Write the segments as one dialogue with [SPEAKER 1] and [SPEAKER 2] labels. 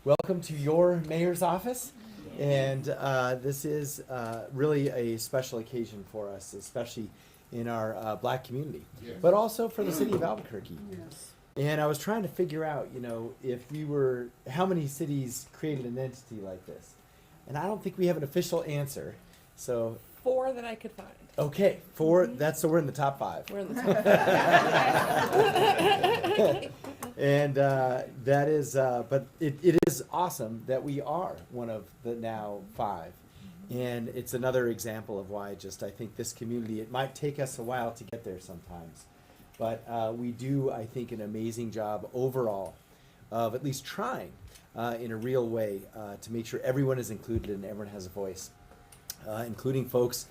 [SPEAKER 1] welcome to your mayor's office. And this is really a special occasion for us, especially in our Black community, but also for the city of Albuquerque.
[SPEAKER 2] Yes.
[SPEAKER 1] And I was trying to figure out, if we were, how many cities created an entity like this? And I don't think we have an official answer. So
[SPEAKER 2] 4 that I could find.
[SPEAKER 1] okay, 4. So we're in the top 5.
[SPEAKER 2] We're in the top 5.
[SPEAKER 1] And that is, but it is awesome that we are one of the now 5. And it's another example of why I think this community, it might take us a while to get there sometimes. But we do, I think, an amazing job overall of at least trying in a real way to make sure everyone is included and everyone has a voice, including folks,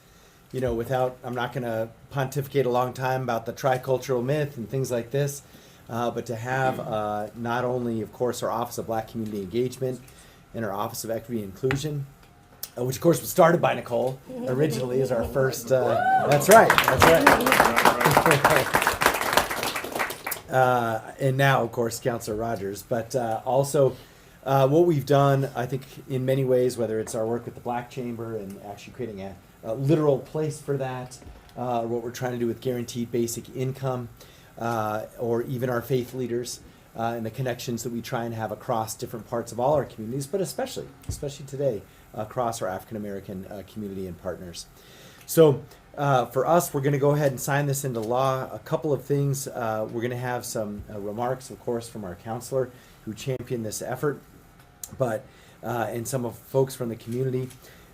[SPEAKER 1] I'm not going to pontificate a long time about the tricultural myth and things like this, but to have not only, of course, our Office of Black Community Engagement and our Office of Equity and Inclusion, which of course was started by Nicole originally as our first, that's right. And now, of course, Councilor Rogers, but also what we've done, I think, in many ways, whether it's our work with the Black Chamber and actually creating a literal place for that, or what we're trying to do with guaranteed basic income, or even our faith leaders and the connections that we try and have across different parts of all our communities, but especially today, across our African American community and partners. So for us, we're going to go ahead and sign this into law. A couple of things. We're going to have some remarks, of course, from our counselor who championed this effort, but and some of folks from the community.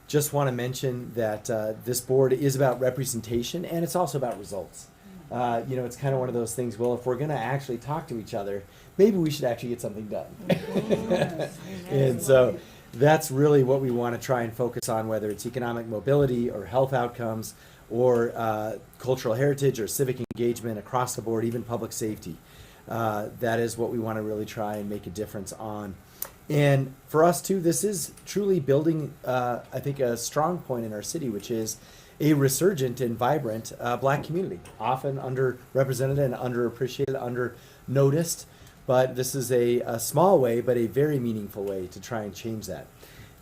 [SPEAKER 1] Just want to mention that this board is about representation and it's also about results. It's kind of one of those things, well, if we're going to actually talk to each other, maybe we should actually get something done. And so that's really what we want to try and focus on, whether it's economic mobility or health outcomes or cultural heritage or civic engagement across the board, even public safety. That is what we want to really try and make a difference on. And for us too, this is truly building, I think, a strong point in our city, which is a resurgent and vibrant Black community, often underrepresented and underappreciated, undernoticed. But this is a small way, but a very meaningful way to try and change that.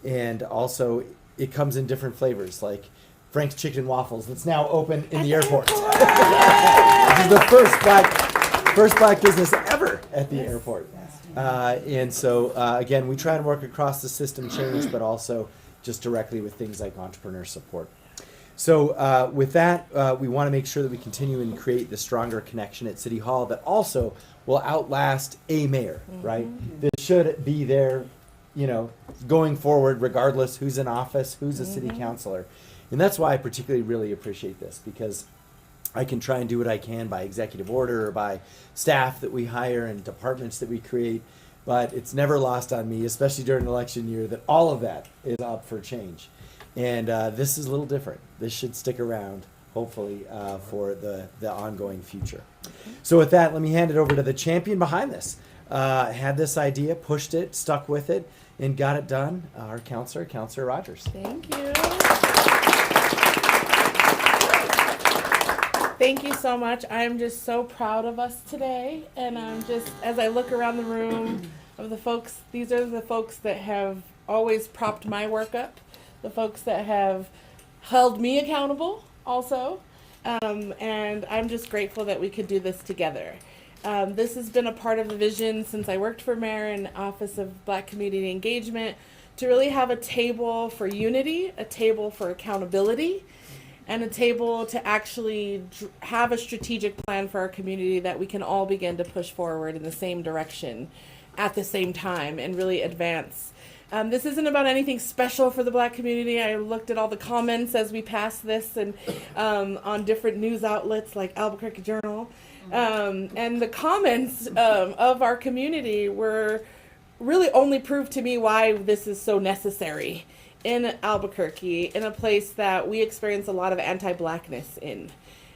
[SPEAKER 1] And also, it comes in different flavors, like Frank's Chicken and Waffles, that's now open in the airport. This is the first black business ever at the airport. And so, again, we try and work across the system change, but also just directly with things like entrepreneur support. So with that, we want to make sure that we continue and create the stronger connection at City Hall that also will outlast a mayor, right? This should be there, going forward, regardless who's in office, who's a city councilor. And that's why I particularly really appreciate this, because I can try and do what I can by executive order or by staff that we hire and departments that we create, but it's never lost on me, especially during an election year, that all of that is up for change. And this is a little different. This should stick around, hopefully, for the ongoing future. So with that, let me hand it over to the champion behind this. Had this idea, pushed it, stuck with it, and got it done, our Councilor Rogers.
[SPEAKER 2] Thank you. Thank you so much. I'm just so proud of us today. And I'm just, as I look around the room of the folks, these are the folks that have always propped my work up, the folks that have held me accountable also. And I'm just grateful that we could do this together. This has been a part of the vision since I worked for mayor in Office of Black Community Engagement, to really have a table for unity, a table for accountability, and a table to actually have a strategic plan for our community that we can all begin to push forward in the same direction at the same time and really advance. This isn't about anything special for the Black community. I looked at all the comments as we passed this and on different news outlets like Albuquerque Journal. And the comments of our community were really only proof to me why this is so necessary in Albuquerque, in a place that we experience a lot of anti-Blackness in.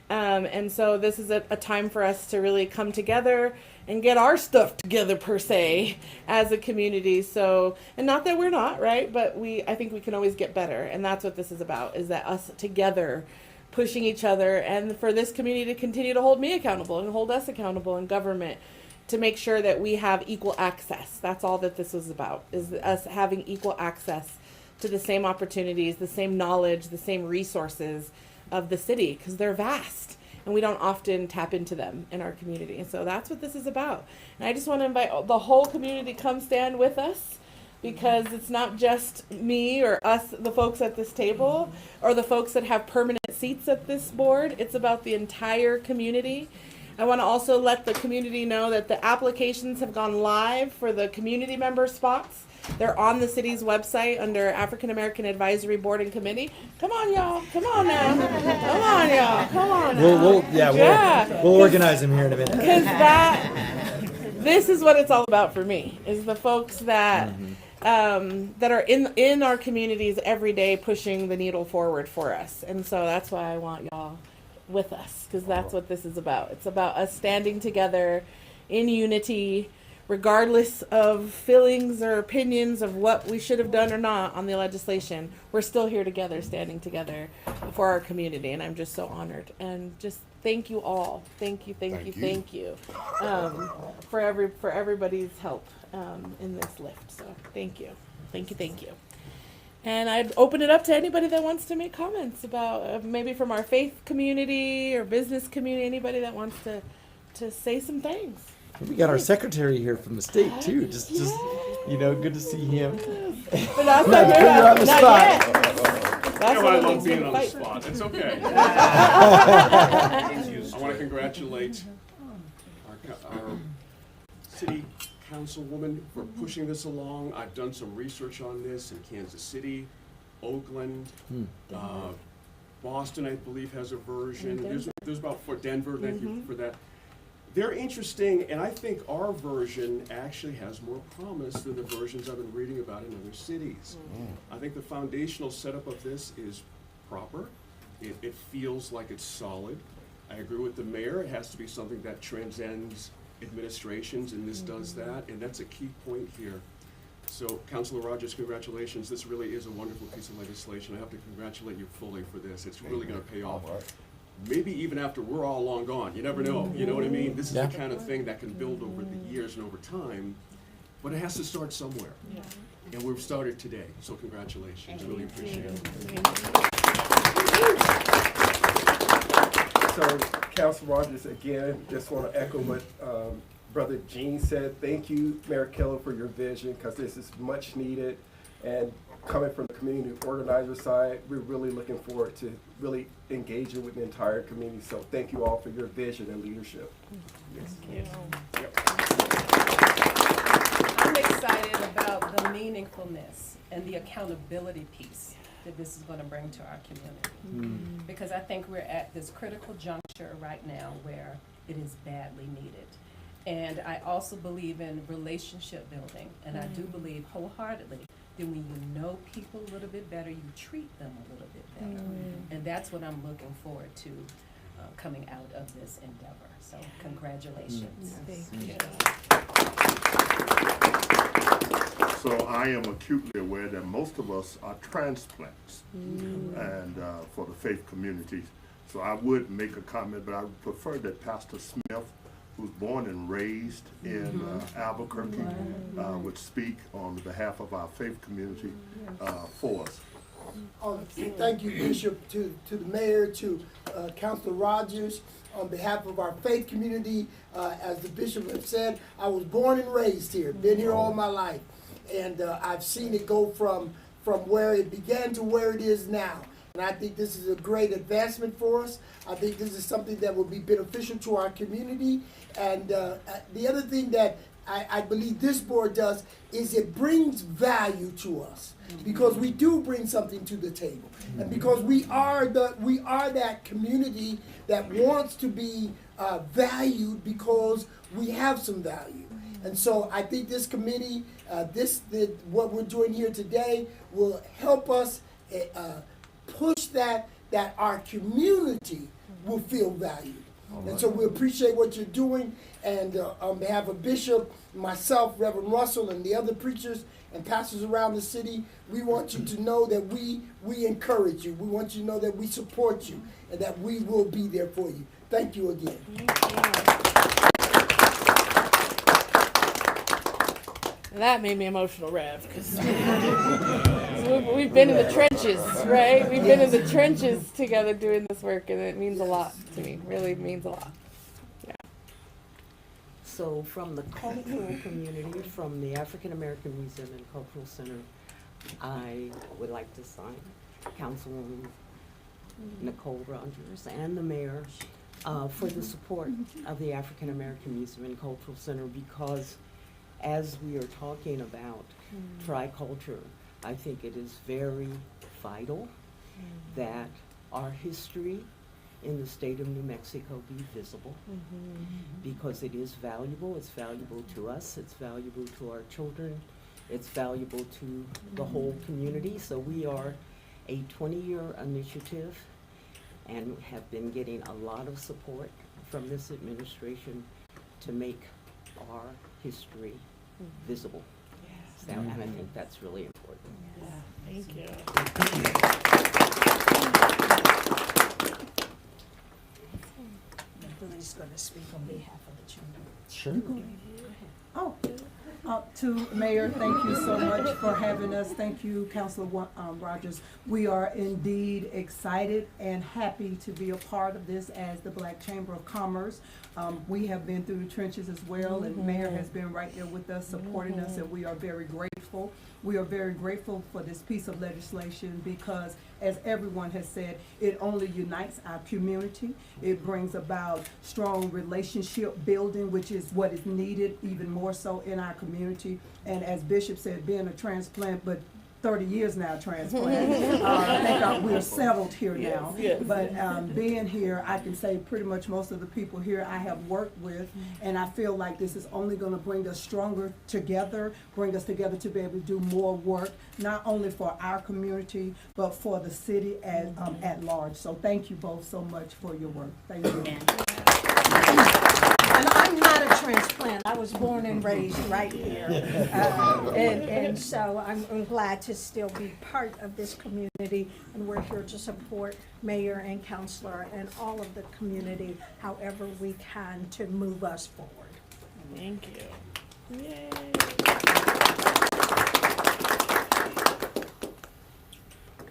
[SPEAKER 2] And so this is a time for us to really come together and get our stuff together, per se, as a community. So, and not that we're not, right? But I think we can always get better. And that's what this is about, is that us together pushing each other, and for this community to continue to hold me accountable and hold us accountable in government, to make sure that we have equal access. That's all that this was about, is us having equal access to the same opportunities, the same knowledge, the same resources of the city, because they're vast and we don't often tap into them in our community. And so that's what this is about. And I just want to invite the whole community to come stand with us, because it's not just me or us, the folks at this table, or the folks that have permanent seats at this board. It's about the entire community. I want to also let the community know that the applications have gone live for the community member spots. They're on the city's website under African American Advisory Board and Committee. Come on, y'all. Come on now. Come on, y'all. Come on now.
[SPEAKER 1] We'll organize them here in a minute.
[SPEAKER 2] Because this is what it's all about for me, is the folks that that are in our communities every day pushing the needle forward for us. And so that's why I want y'all with us, because that's what this is about. It's about us standing together in unity, regardless of feelings or opinions of what we should have done or not on the legislation. We're still here together, standing together for our community, and I'm just so honored. And just thank you all. Thank you for everybody's help in this lift. So thank you. And I'd open it up to anybody that wants to make comments about maybe from our faith community or business community, anybody that wants to say some things.
[SPEAKER 1] We got our secretary here from the state too. Just good to see him.
[SPEAKER 2] But that's
[SPEAKER 1] Not put you on the spot.
[SPEAKER 2] That's
[SPEAKER 3] I love being on the spot. It's okay. I want to congratulate our city councilwoman for pushing this along. I've done some research on this in Kansas City, Oakland, Boston, I believe, has a version. There's about for Denver. Thank you for that. They're interesting, and I think our version actually has more promise than the versions I've been reading about in other cities. I think the foundational setup of this is proper. It feels like it's solid. I agree with the mayor. It has to be something that transcends administrations, and this does that, and that's a key point here. So, Councilor Rogers, congratulations. This really is a wonderful piece of legislation. I have to congratulate you fully for this. It's really going to pay off. Maybe even after we're all long gone. You never know. You know what I mean? This is the kind of thing that can build over the years and over time, but it has to start somewhere. And we've started today, so congratulations. Really appreciate it.
[SPEAKER 4] So, Council Rogers, again, just want to echo what Brother Gene said. Thank you, Mayor Keller, for your vision, because this is much needed. And coming from the community organizer side, we're really looking forward to really engaging with the entire community. So thank you all for your vision and leadership.
[SPEAKER 2] Thank you.
[SPEAKER 5] I'm excited about the meaningfulness and the accountability piece that this is going to bring to our community. Because I think we're at this critical juncture right now where it is badly needed. And I also believe in relationship building, and I do believe wholeheartedly that when you know people a little bit better, you treat them a little bit better. And that's what I'm looking forward to coming out of this endeavor. So congratulations.
[SPEAKER 2] Thank you.
[SPEAKER 6] So I am acutely aware that most of us are transplants and for the faith communities. So I would make a comment, but I would prefer that Pastor Smith, who's born and raised in Albuquerque, would speak on behalf of our faith community for us.
[SPEAKER 7] Thank you, Bishop, to the mayor, to Councilor Rogers. On behalf of our faith community, as the bishop has said, I was born and raised here, been here all my life. And I've seen it go from where it began to where it is now. And I think this is a great advancement for us. I think this is something that will be beneficial to our community. And the other thing that I believe this board does is it brings value to us, because we do bring something to the table, and because we are that community that wants to be valued because we have some value. And so I think this committee, what we're doing here today will help us push that our community will feel valued. And so we appreciate what you're doing, and on behalf of Bishop, myself, Reverend Russell, and the other preachers and pastors around the city, we want you to know that we encourage you. We want you to know that we support you, and that we will be there for you. Thank you again.
[SPEAKER 2] That made me emotional, Rev, because we've been in the trenches, right? We've been in the trenches together doing this work, and it means a lot to me. Really means a lot.
[SPEAKER 8] So from the cultural community, from the African American Museum and Cultural Center, I would like to thank Councilwoman Nicole Rogers and the mayor for the support of the African American Museum and Cultural Center, because as we are talking about triculture, I think it is very vital that our history in the state of New Mexico be visible, because it is valuable. It's valuable to us. It's valuable to our children. It's valuable to the whole community. So we are a 20-year initiative and have been getting a lot of support from this administration to make our history visible. So, and I think that's really important.
[SPEAKER 2] Thank you.
[SPEAKER 9] Lily's going to speak on behalf of the chamber.
[SPEAKER 1] Sure.
[SPEAKER 9] To Mayor, thank you so much for having us. Thank you, Councilor Rogers. We are indeed excited and happy to be a part of this as the Black Chamber of Commerce. We have been through the trenches as well, and Mayor has been right there with us, supporting us, and we are very grateful. We are very grateful for this piece of legislation because, as everyone has said, it only unites our community. It brings about strong relationship building, which is what is needed even more so in our community. And as Bishop said, being a transplant, but 30 years now transplant. I think we're settled here now.
[SPEAKER 2] Yes.
[SPEAKER 9] But being here, I can say pretty much most of the people here I have worked with, and I feel like this is only going to bring us stronger together, bring us together to be able to do more work, not only for our community, but for the city at large. So thank you both so much for your work. Thank you.
[SPEAKER 10] And I'm not a transplant. I was born and raised right here. And so I'm glad to still be part of this community. And we're here to support Mayor and Councilor and all of the community however we can to move us forward.
[SPEAKER 2] Thank you. Yay.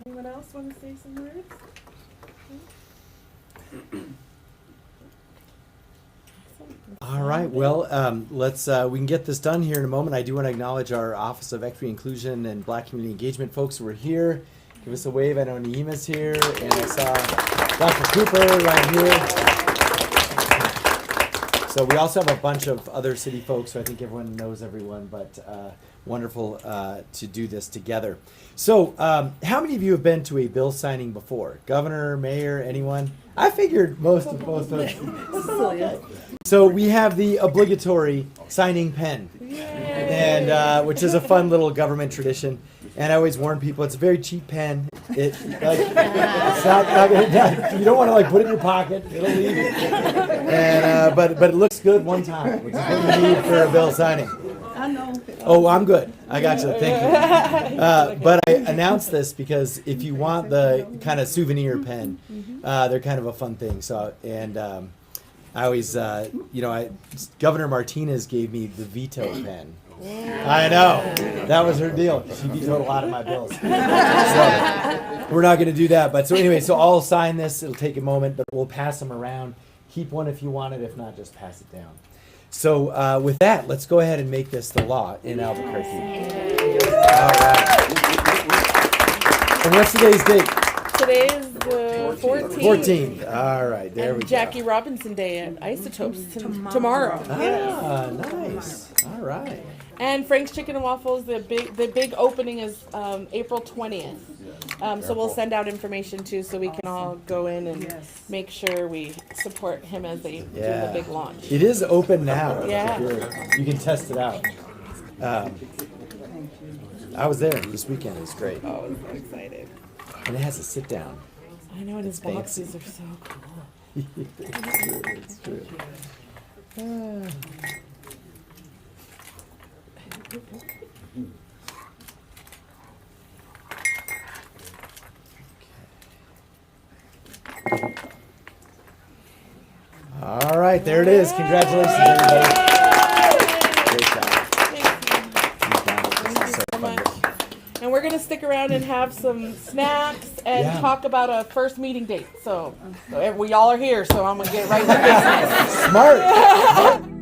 [SPEAKER 2] Anyone else want to say some words?
[SPEAKER 1] All right. Well, let's we can get this done here in a moment. I do want to acknowledge our Office of Equity, Inclusion, and Black Community Engagement folks who are here. Give us a wave. I know Neima's here, and I saw Dr. Cooper right here. So we also have a bunch of other city folks, so I think everyone knows everyone, but wonderful to do this together. So how many of you have been to a bill signing before? Governor, mayor, anyone? I figured most of you. So we have the obligatory signing pen, and which is a fun little government tradition. And I always warn people, it's a very cheap pen. It's not you don't want to like put it in your pocket. It'll leave. And but it looks good one time, which is what you need for a bill signing.
[SPEAKER 9] I know.
[SPEAKER 1] Oh, I'm good. I got you. Thank you. But I announced this because if you want the kind of souvenir pen, they're kind of a fun thing. So, and I always, Governor Martinez gave me the veto pen. I know. That was her deal. She vetoed a lot of my bills. So, we're not going to do that. But so anyway, so I'll sign this. It'll take a moment, but we'll pass them around. Keep one if you want it. If not, just pass it down. So with that, let's go ahead and make this the law in Albuquerque. All right. And what's today's date?
[SPEAKER 2] Today is the 14th.
[SPEAKER 1] 14th. All right, there we go.
[SPEAKER 2] Jackie Robinson Day at Isotopes tomorrow.
[SPEAKER 1] Ah, nice. All right.
[SPEAKER 2] And Frank's Chicken and Waffles, the big opening is April 20th. So we'll send out information too, so we can all go in and make sure we support him as they do the big launch.
[SPEAKER 1] It is open now.
[SPEAKER 2] Yeah.
[SPEAKER 1] You can test it out. I was there this weekend. It was great.
[SPEAKER 2] Oh, I was so excited.
[SPEAKER 1] And it has a sit down.
[SPEAKER 2] I know, and his
[SPEAKER 1] Fancy.
[SPEAKER 2] boxes are so cool.
[SPEAKER 1] It's true. All right, there it is. Congratulations, everybody. Great job.
[SPEAKER 2] gonna stick around and have some snacks and
[SPEAKER 1] Yeah.
[SPEAKER 2] talk about a first meeting date. So we all are here, so I'm gonna get right to business.
[SPEAKER 1] Smart.